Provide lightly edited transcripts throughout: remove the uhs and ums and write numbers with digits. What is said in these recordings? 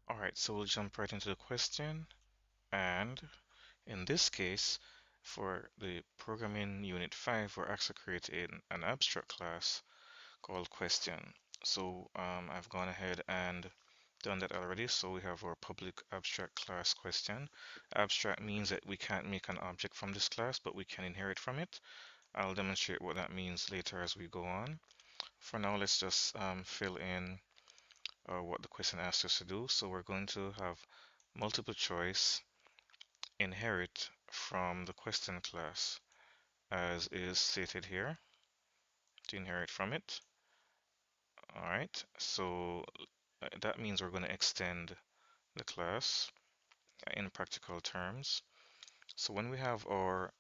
All right, so we'll jump right into the question. And in this case, for the programming unit 5, we're actually creating an abstract class called question. So I've gone ahead and done that already. So we have our public abstract class question. Abstract means that we can't make an object from this class, but we can inherit from it. I'll demonstrate what that means later as we go on. For now, let's just fill in what the question asks us to do. So we're going to have multiple choice inherit from the question class as is stated here to inherit from it. All right, so that means we're going to extend the class in practical terms. So when we have our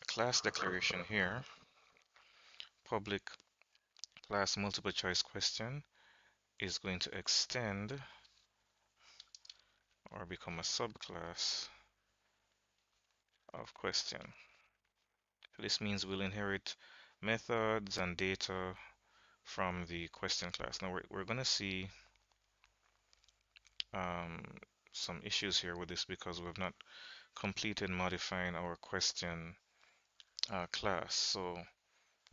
class declaration here, public class multiple choice question is going to extend or become a subclass of question. So this means we'll inherit methods and data from the question class. Now we're going to see um, some issues here with this because we've not completed modifying our question class. So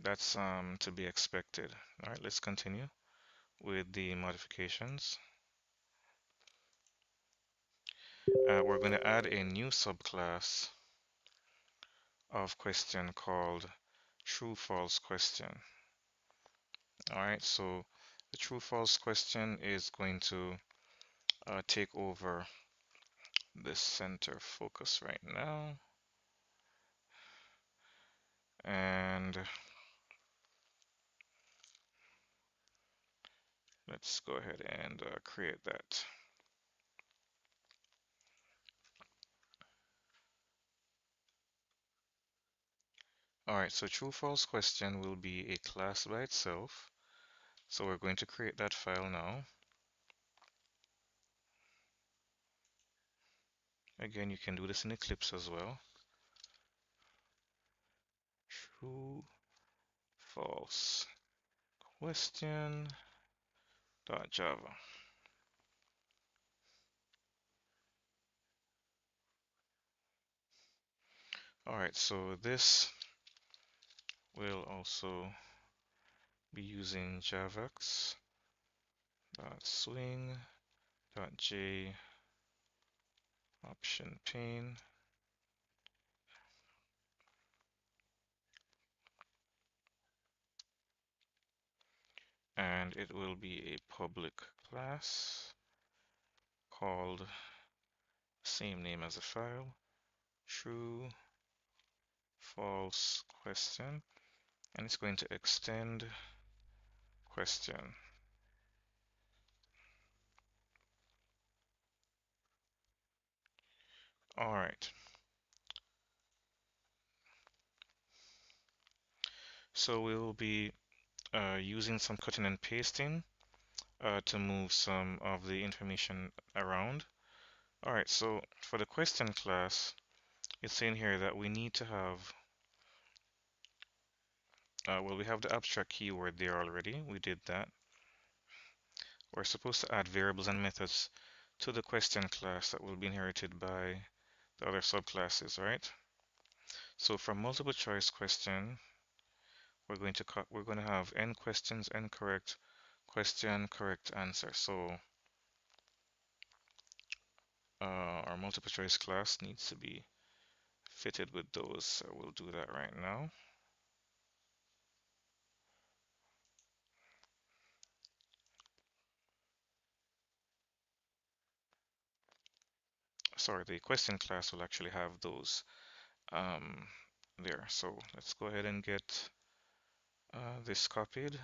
that's to be expected. All right, let's continue with the modifications. We're going to add a new subclass of question called true-false question. All right, so the true-false question is going to take over the center focus right now. And let's go ahead and create that. All right, so true-false question will be a class by itself. So we're going to create that file now. Again, you can do this in Eclipse as well. True, false, question.java. All right, so this will also be using javax.swing.j option pane. And it will be a public class called same name as the file, true, false question, and it's going to extend question. All right. So we will be using some cutting and pasting to move some of the information around. All right, so for the question class, it's saying here that we need to have, well, we have the abstract keyword there already. We did that. We're supposed to add variables and methods to the question class that will be inherited by the other subclasses, right? So from multiple choice question, we're going to have n questions, n correct question, correct answer. So our multiple choice class needs to be fitted with those. So we'll do that right now. Sorry, the question class will actually have those there. So let's go ahead and get this copied.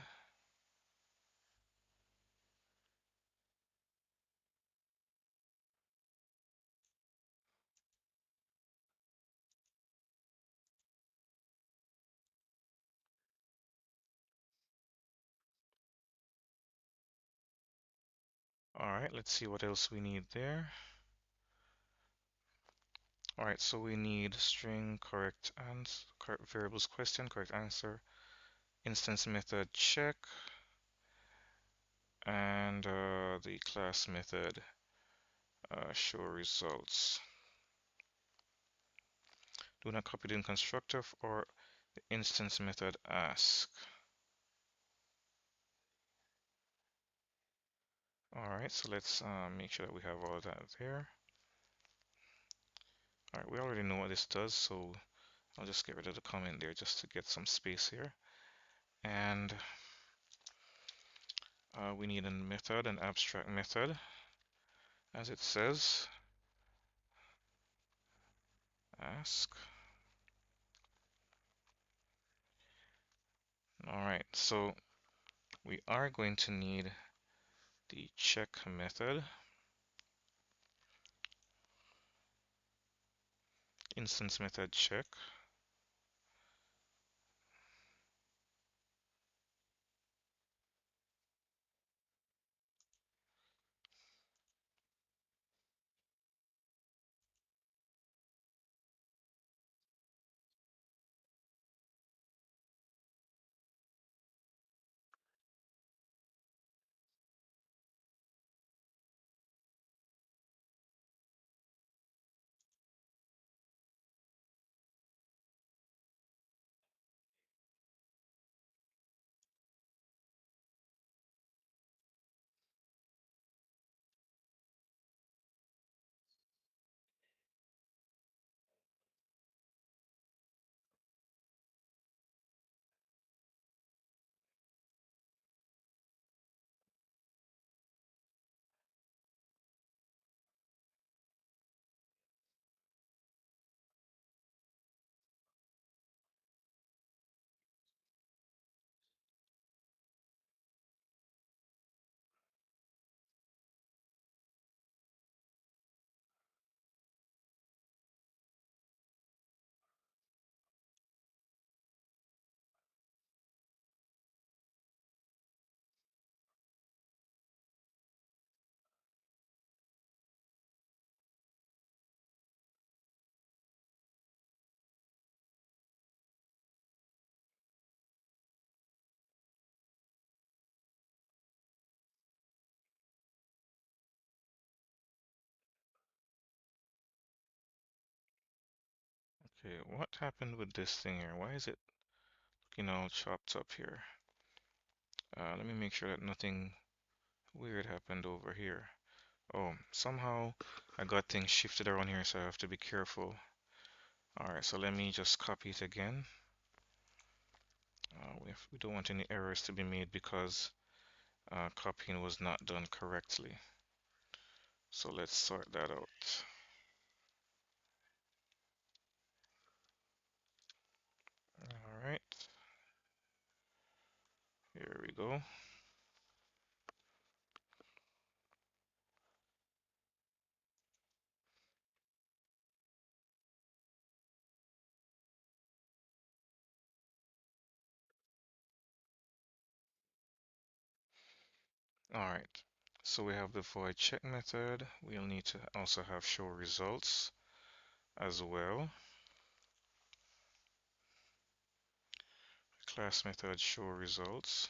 All right, let's see what else we need there. All right, so we need string correct answer, correct variables question, correct answer, instance method check, and the class method show results. Do not copy the constructor or the instance method ask. Alright, so let's make sure that we have all that there. Alright, we already know what this does, so I'll just get rid of the comment there just to get some space here. And we need a method, an abstract method, as it says, ask. Alright, so we are going to need the check method, instance method check. Okay, what happened with this thing here? Why is it looking all chopped up here? Let me make sure that nothing weird happened over here. Oh, somehow I got things shifted around here, so I have to be careful. Alright, so let me just copy it again. We don't want any errors to be made because copying was not done correctly. So let's sort that out. Alright, here we go. Alright, so we have the void check method. We'll need to also have show results as well. Class method show results.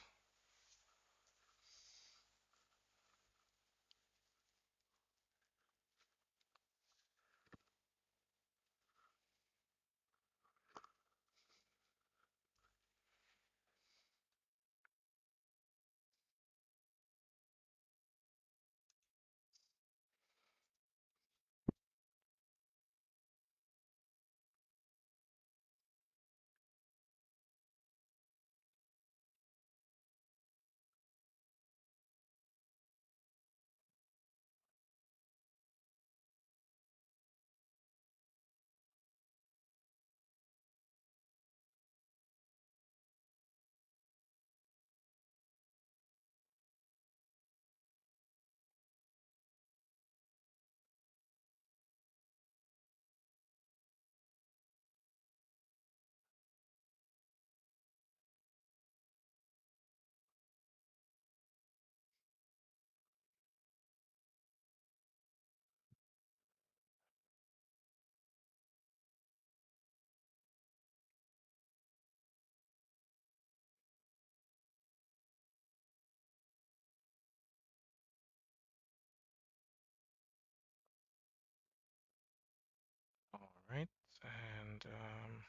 And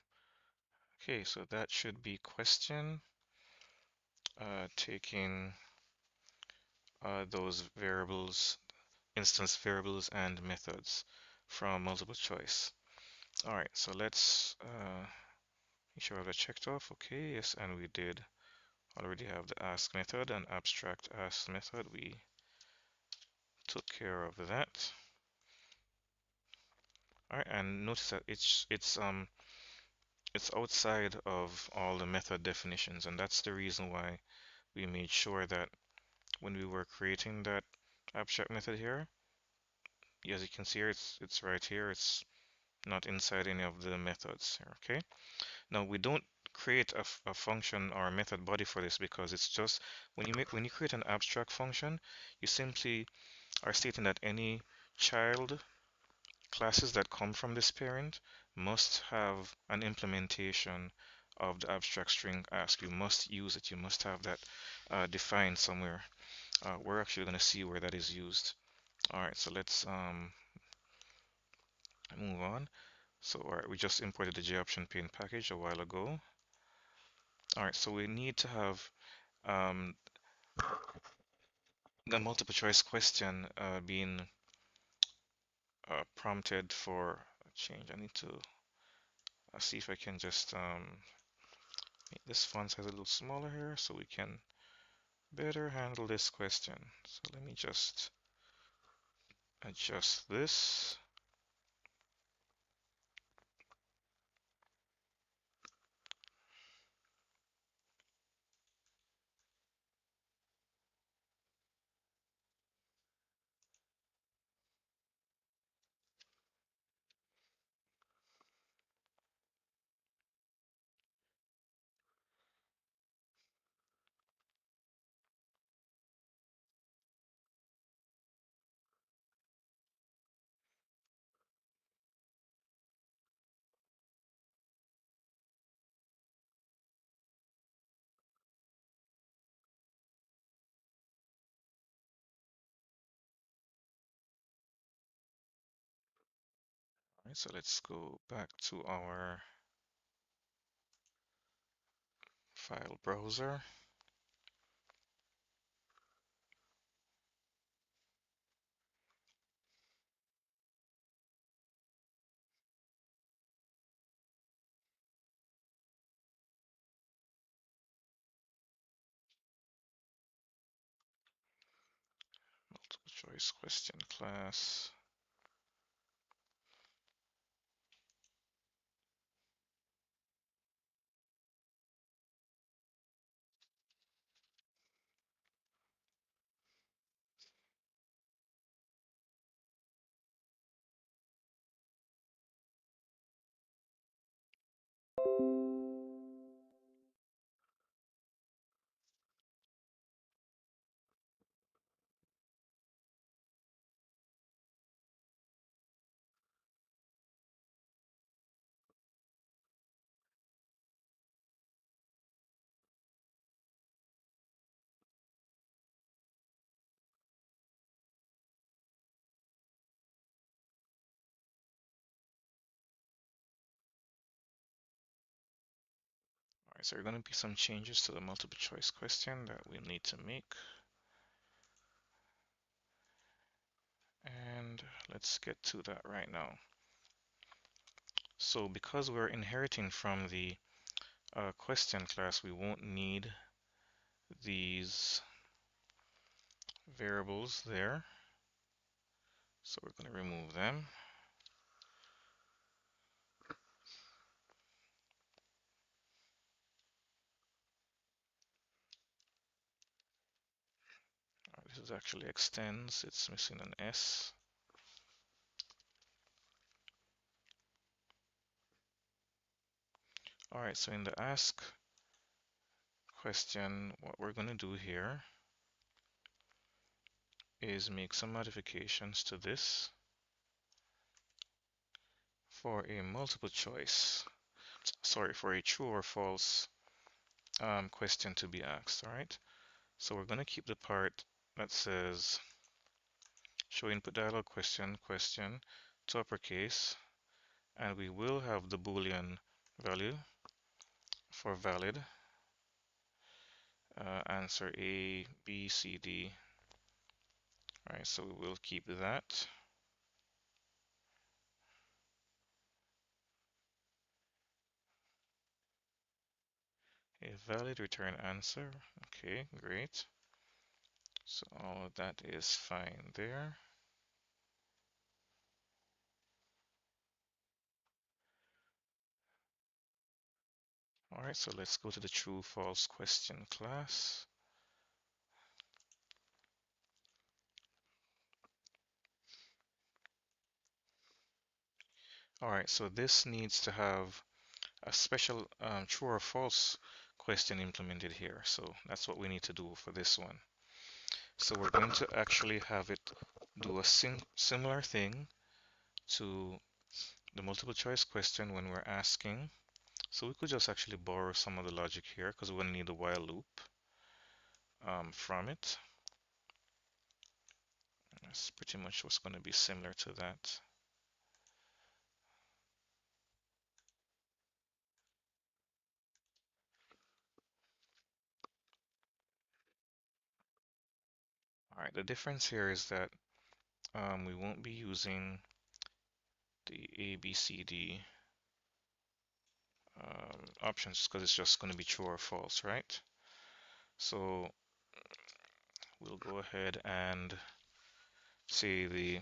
okay, so that should be question, taking those variables, instance variables and methods from multiple choice. All right, so let's make sure that checked off. Okay, yes, and we did already have the ask method and abstract ask method. We took care of that. All right, and notice that it's outside of all the method definitions, and that's the reason why we made sure that when we were creating that abstract method here, as you can see here, it's right here. It's not inside any of the methods here, okay? Now we don't create a function or a method body for this because it's just when you create an abstract function, you simply are stating that any child classes that come from this parent must have an implementation of the abstract string ask. You must use it. You must have that defined somewhere. We're actually going to see where that is used. All right, so let's move on. So all right, we just imported the JOptionPane package a while ago. All right, so we need to have um, a multiple choice question being prompted for a change. I need to see if I can just make this font size a little smaller here so we can better handle this question. So let me just adjust this. All right, so let's go back to our file browser. Multiple choice question class. All right, so there are going to be some changes to the multiple choice question that we need to make. And let's get to that right now. So because we're inheriting from the question class, we won't need these variables there. So we're going to remove them. This is actually extends, it's missing an S. All right, so in the ask question, what we're going to do here is make some modifications to this for a multiple choice, sorry, for a true or false question to be asked. All right, so we're going to keep the part that says show input dialog question to uppercase, and we will have the Boolean value for valid. Answer A, B, C, D. All right, so we will keep that. A valid return answer. Okay, great. So all of that is fine there. All right, so let's go to the true false question class. All right, so this needs to have a special true or false question implemented here. So that's what we need to do for this one. So we're going to actually have it do a similar thing to the multiple choice question when we're asking. So we could just actually borrow some of the logic here because we're going to need a while loop from it. That's pretty much what's going to be similar to that. All right, the difference here is that we won't be using the A, B, C, D options because it's just going to be true or false, right? So we'll go ahead and say the